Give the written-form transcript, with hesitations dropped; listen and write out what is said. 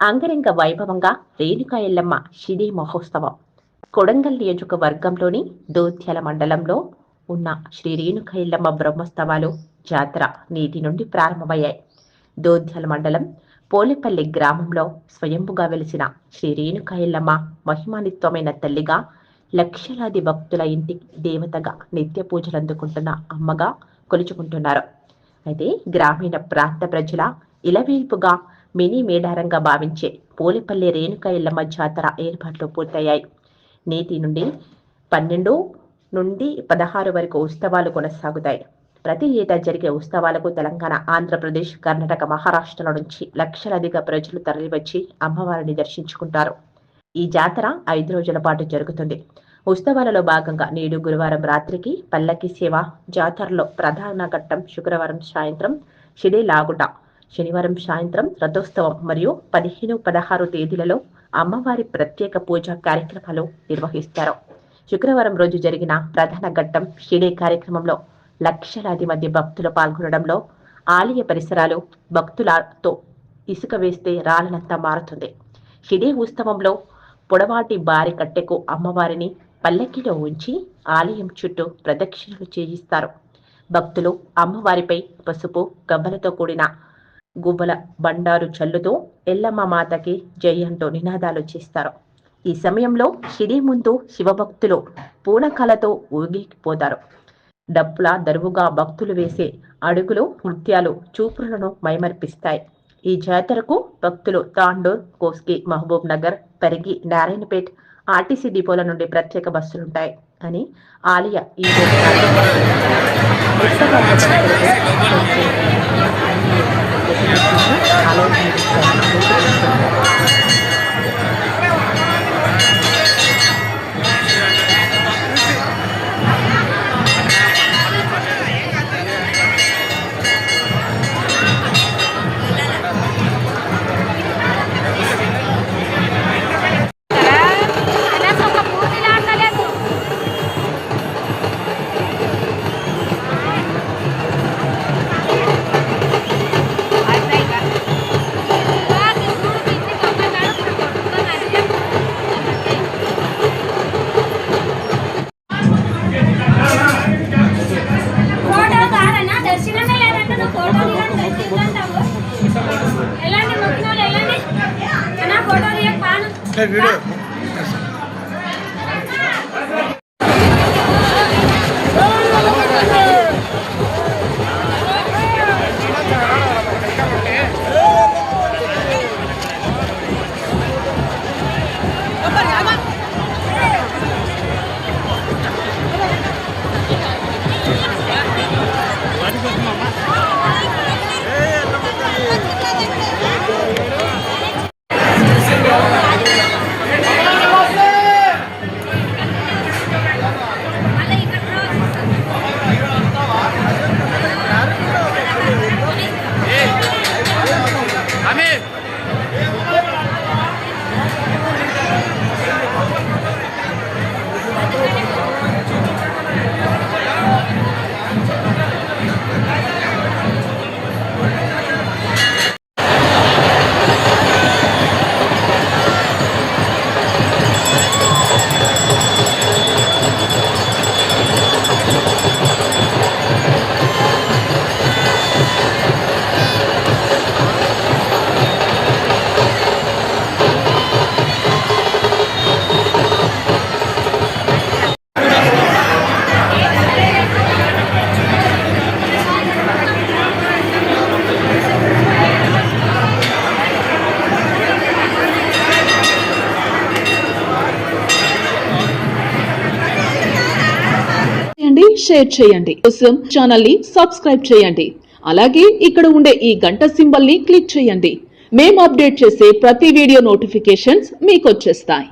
అంగరంగ వైభవంగా రేణుకా ఎల్లమ్మ షిడీ మహోత్సవం కొడంగల్ నియోజకవర్గంలోని దోత్యాల మండలంలో ఉన్న శ్రీ రేణుకా ఎల్లమ్మ బ్రహ్మోత్సవాలు జాతర నేటి నుండి ప్రారంభమయ్యాయి. దోత్యాల మండలం పోలేపల్లి గ్రామంలో స్వయంభుగా వెలిసిన శ్రీ రేణుకా ఎల్లమ్మ మహిమాన్వితమైన తల్లిగా, లక్షలాది భక్తుల ఇంటి దేవతగా నిత్య పూజలు అందుకుంటున్న అమ్మగా కొలుచుకుంటున్నారు. అయితే గ్రామీణ ప్రాంత ప్రజల ఇలవేల్పుగా మినీ మేడారంగా భావించే పోలేపల్లి రేణుకా ఎల్లమ్మ జాతర ఏర్పాట్లు పూర్తయ్యాయి. నేటి నుండి 12 నుండి 16 వరకు ఉత్సవాలు కొనసాగుతాయి. ప్రతి ఏటా జరిగే ఉత్సవాలకు తెలంగాణ, ఆంధ్రప్రదేశ్, కర్ణాటక, మహారాష్ట్రల నుంచి లక్షలాదిగా ప్రజలు తరలివచ్చి అమ్మవారిని దర్శించుకుంటారు. ఈ జాతర 5 రోజుల పాటు జరుగుతుంది. ఉత్సవాలలో భాగంగా నేడు గురువారం రాత్రికి పల్లకి సేవ, జాతరలో ప్రధాన ఘట్టం శుక్రవారం సాయంత్రం షిడీ లాగుట, శనివారం సాయంత్రం రథోత్సవం మరియు 15, 16 తేదీలలో అమ్మవారి ప్రత్యేక పూజా కార్యక్రమాలు నిర్వహిస్తారు. శుక్రవారం రోజు జరిగిన ప్రధాన ఘట్టం షిడీ కార్యక్రమంలో లక్షలాది మంది భక్తులు పాల్గొనడంలో ఆలయ పరిసరాలు భక్తులతో ఇసుక వేస్తే రాళ్ళనంతా మారుతుంది. షిడీ ఉత్సవంలో పొడవాటి భారీ కట్టెకు అమ్మవారిని పల్లకిలో ఉంచి ఆలయం చుట్టూ ప్రదక్షిణలు చేయిస్తారు. భక్తులు అమ్మవారిపై పసుపు, గవ్వలతో కూడిన గువ్వల బండారు చల్లుతూ ఎల్లమ్మ మాతకి జై అంటూ నినాదాలు చేస్తారు. ఈ సమయంలో షిడీ ముందు శివభక్తులు పూనకాలతో ఊగిపోతారు. డప్పుల దరువుగా భక్తులు వేసే అడుగులు, నృత్యాలు చూపులను మైమర్పిస్తాయి. ఈ జాతరకు భక్తులు తాండూర్, కోస్గి, మహబూబ్ నగర్, పరిగి, నారాయణపేట్ ఆర్టీసీ డిపోల నుండి ప్రత్యేక బస్సులుంటాయి అని ఆలయ వీడియో షేర్ చేయండి. కోసం ఛానల్ ని సబ్స్క్రైబ్ చేయండి. అలాగే ఇక్కడ ఉండే ఈ గంట సింబల్ ని క్లిక్ చేయండి. మేము అప్డేట్ చేసే ప్రతి వీడియో నోటిఫికేషన్స్ మీకు వచ్చేస్తాయి.